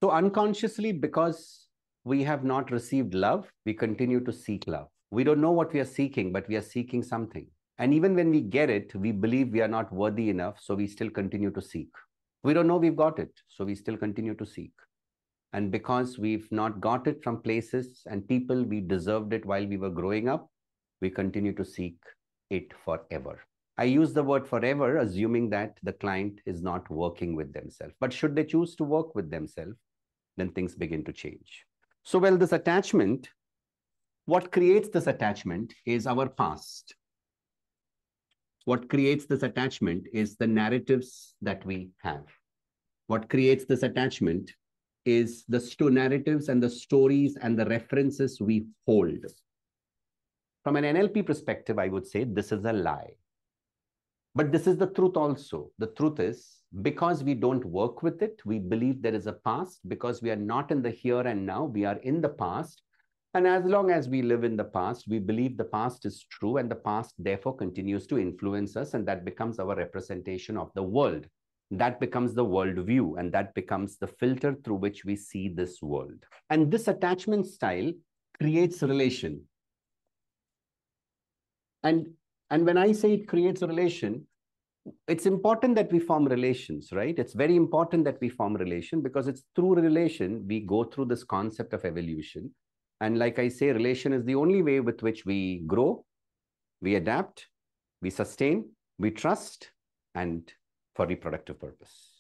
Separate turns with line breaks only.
So unconsciously, because we have not received love, we continue to seek love. We don't know what we are seeking, but we are seeking something. And even when we get it, we believe we are not worthy enough, so we still continue to seek. We don't know we've got it, so we still continue to seek. And because we've not got it from places and people we deserved it while we were growing up, we continue to seek it forever. I use the word forever, assuming that the client is not working with themselves. But should they choose to work with themselves, then things begin to change. So, well, this attachment, what creates this attachment is our past. What creates this attachment is the narratives that we have. What creates this attachment is the narratives and the stories and the references we hold. From an NLP perspective, I would say this is a lie. But this is the truth also. The truth is, because we don't work with it, we believe there is a past. Because we are not in the here and now, we are in the past. And as long as we live in the past, we believe the past is true, and the past therefore continues to influence us, and that becomes our representation of the world. That becomes the world view, and that becomes the filter through which we see this world. And this attachment style creates relation. And when I say it creates a relation, it's important that we form relations, right? It's very important that we form relation, because it's through relation we go through this concept of evolution. And like I say, relation is the only way with which we grow, we adapt, we sustain, we trust, and for reproductive purpose.